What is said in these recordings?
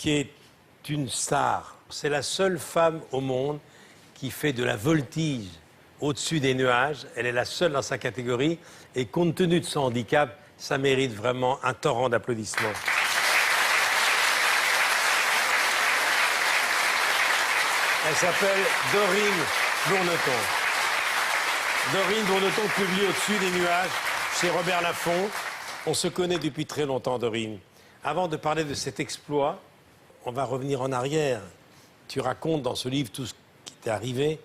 qui est une star. C'est la seule femme au monde qui fait de la voltige au-dessus des nuages. Elle est la seule dans sa catégorie. Et compte tenu de son handicap, ça mérite vraiment un torrent d'applaudissements. Elle s'appelle Dorine Bourneton. Dorine Bourneton publie Au-dessus des nuages chez Robert Laffont. On se connaît depuis très longtemps, Dorine. Avant de parler de cet exploit, on va revenir en arrière. Tu racontes dans ce livre tout ce qui t'est arrivé.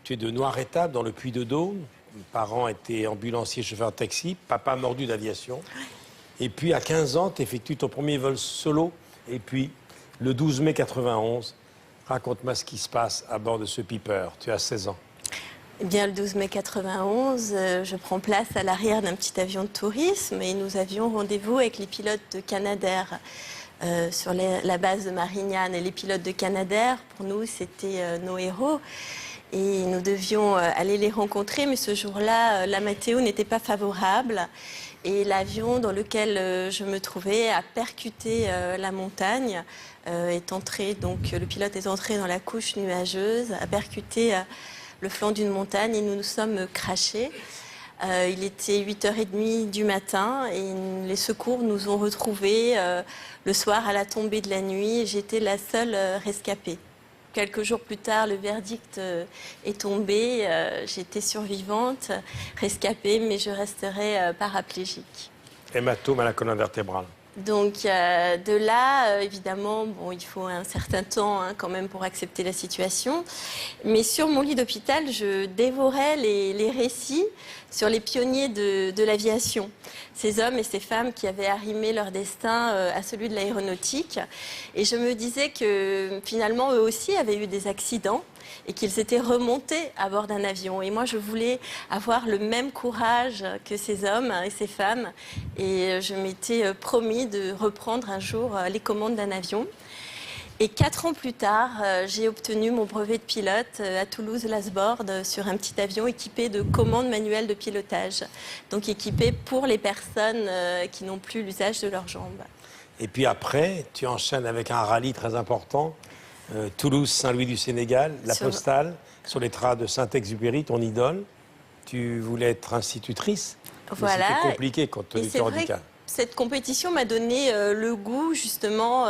Tu es de Noir-Étape, dans le Puy-de-Dôme. Mes parents étaient ambulanciers, chauffeurs de taxi. Papa mordu d'aviation. Et puis, à 15 ans, tu effectues ton premier vol solo. Et puis, le 12 mai 91, raconte-moi ce qui se passe à bord de ce Piper. Tu as 16 ans. Eh bien, le 12 mai 91, je prends place à l'arrière d'un petit avion de tourisme et nous avions rendez-vous avec les pilotes de Canadair sur la base de Marignane. Et les pilotes de Canadair, pour nous, c'était nos héros. Et nous devions aller les rencontrer, mais ce jour-là, la météo n'était pas favorable. Et l'avion dans lequel je me trouvais a percuté la montagne, est entré, donc le pilote est entré dans la couche nuageuse, a percuté le flanc d'une montagne et nous nous sommes crashés. Il était 8h30 du matin et les secours nous ont retrouvés le soir à la tombée de la nuit. J'étais la seule rescapée. Quelques jours plus tard, le verdict est tombé. J'étais survivante, rescapée, mais je resterai paraplégique. Hématome à la colonne vertébrale. Donc de là, évidemment, bon, il faut un certain temps quand même pour accepter la situation. Mais sur mon lit d'hôpital, je dévorais les récits sur les pionniers de l'aviation. Ces hommes et ces femmes qui avaient arrimé leur destin à celui de l'aéronautique. Et je me disais que finalement, eux aussi avaient eu des accidents et qu'ils étaient remontés à bord d'un avion. Et moi, je voulais avoir le même courage que ces hommes et ces femmes. Et je m'étais promis de reprendre un jour les commandes d'un avion. Et 4 ans plus tard, j'ai obtenu mon brevet de pilote à Toulouse-Lasborde sur un petit avion équipé de commandes manuelles de pilotage. Donc équipé pour les personnes qui n'ont plus l'usage de leurs jambes. Et puis après, tu enchaînes avec un rallye très important. Toulouse-Saint-Louis du Sénégal, la postale, sur les traces de Saint-Exupéry, ton idole. Tu voulais être institutrice. Voilà. C'était compliqué compte tenu de ton handicap. Cette compétition m'a donné le goût justement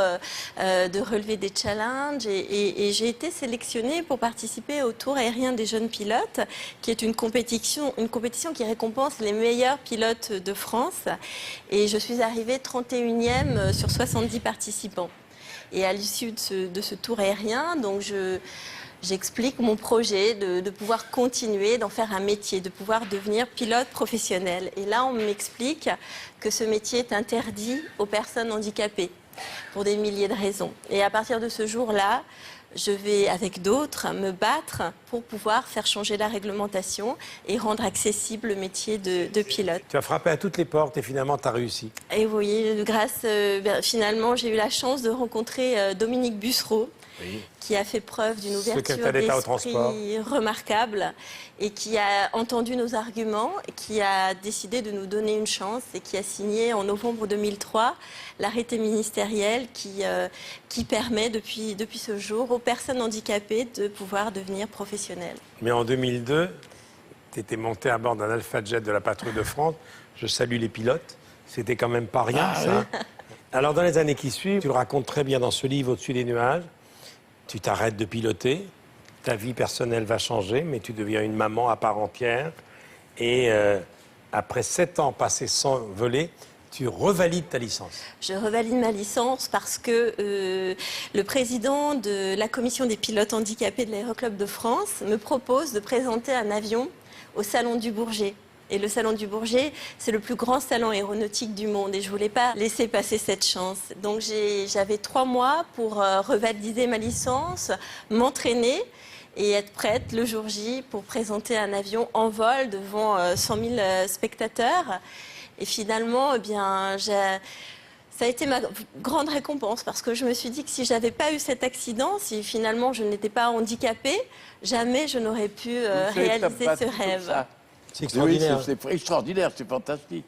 de relever des challenges et j'ai été sélectionnée pour participer au Tour aérien des jeunes pilotes, qui est une compétition qui récompense les meilleurs pilotes de France. Et je suis arrivée 31e sur 70 participants. Et à l'issue de ce tour aérien, donc j'explique mon projet de pouvoir continuer, d'en faire un métier, de pouvoir devenir pilote professionnel. Et là, on m'explique que ce métier est interdit aux personnes handicapées pour des milliers de raisons. Et à partir de ce jour-là, je vais, avec d'autres, me battre pour pouvoir faire changer la réglementation et rendre accessible le métier de pilote. Tu as frappé à toutes les portes et finalement, tu as réussi. Et oui, finalement, j'ai eu la chance de rencontrer Dominique Bussereau, oui, qui a fait preuve d'une ouverture d'esprit remarquable et qui a entendu nos arguments, qui a décidé de nous donner une chance et qui a signé en novembre 2003 l'arrêté ministériel qui permet depuis ce jour aux personnes handicapées de pouvoir devenir professionnelles. Mais en 2002, tu étais monté à bord d'un Alpha Jet de la Patrouille de France. Je salue les pilotes. C'était quand même pas rien, ça. Oui. Alors, dans les années qui suivent, tu le racontes très bien dans ce livre, Au-dessus des nuages. Tu t'arrêtes de piloter, ta vie personnelle va changer, mais tu deviens une maman à part entière. Et après 7 ans passés sans voler, tu revalides ta licence. Je revalide ma licence parce que le président de la commission des pilotes handicapés de l'Aéroclub de France me propose de présenter un avion au Salon du Bourget. Et le Salon du Bourget, c'est le plus grand salon aéronautique du monde. Et je ne voulais pas laisser passer cette chance. Donc j'avais 3 mois pour revalider ma licence, m'entraîner et être prête le jour J pour présenter un avion en vol devant 100 000 spectateurs. Et finalement, eh bien, ça a été ma grande récompense parce que je me suis dit que si je n'avais pas eu cet accident, si finalement je n'étais pas handicapée, jamais je n'aurais pu réaliser ce rêve. C'est extraordinaire. Oui, c'est extraordinaire, c'est fantastique.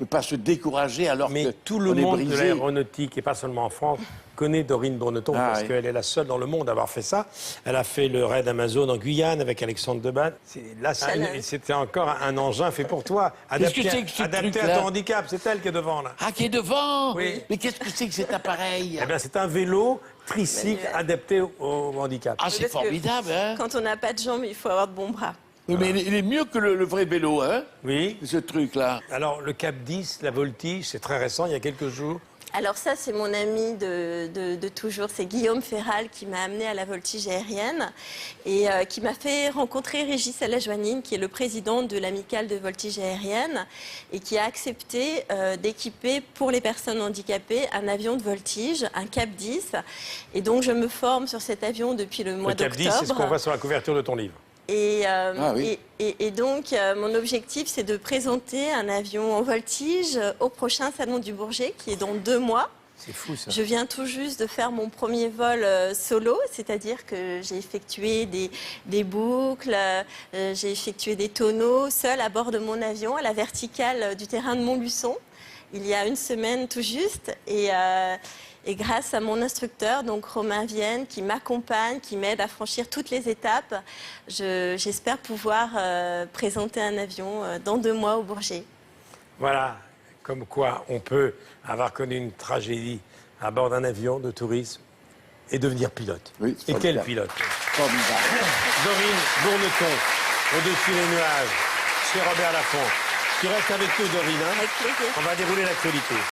ne pas se décourager alors Mais que tout le on est monde de brisé. l'aéronautique, et pas seulement en France, connaît Dorine Bourneton parce oui. qu'elle est la seule dans le monde à avoir fait ça. Elle a fait le raid Amazon en Guyane avec Alexandre Debat. Là, c'était encore un engin fait pour toi, Qu'est-ce que adapté, c'est que ce adapté à truc-là ton handicap. C'est elle qui est devant, là. Ah, qui est devant. Oui. Mais qu'est-ce que c'est que cet appareil? Eh bien, c'est un vélo tricycle Manuel. adapté au handicap. Ah, c'est Parce que formidable, hein? Quand on n'a pas de jambes, il faut avoir de bons bras. Oui, mais il est mieux que le vrai vélo, hein? Oui. Ce truc-là. Alors, le Cap 10, la voltige, c'est très récent, il y a quelques jours. Alors ça, c'est mon ami de toujours, c'est Guillaume Ferral qui m'a amené à la voltige aérienne et qui m'a fait rencontrer Régis Alajoanine, qui est le président de l'amicale de voltige aérienne et qui a accepté d'équiper pour les personnes handicapées un avion de voltige, un Cap 10. Et donc je me forme sur cet avion depuis le mois Le Cap 10, d'octobre. c'est ce qu'on voit sur la couverture de ton livre. Et, oui. et donc, mon objectif, c'est de présenter un avion en voltige au prochain Salon du Bourget, qui est dans 2 mois. C'est fou, ça. Je viens tout juste de faire mon premier vol solo, c'est-à-dire que j'ai effectué des boucles, j'ai effectué des tonneaux, seul à bord de mon avion, à la verticale du terrain de Montluçon, il y a 1 semaine tout juste. Et grâce à mon instructeur, donc Romain Vienne, qui m'accompagne, qui m'aide à franchir toutes les étapes, j'espère pouvoir présenter un avion dans 2 mois au Bourget. Voilà, comme quoi on peut avoir connu une tragédie à bord d'un avion de tourisme et devenir pilote. Oui, c'est et quel formidable. pilote. Formidable. Dorine Bourneton, au-dessus des nuages, chez Robert Laffont. Tu restes avec nous, Dorine, hein? Avec plaisir. On va dérouler l'actualité.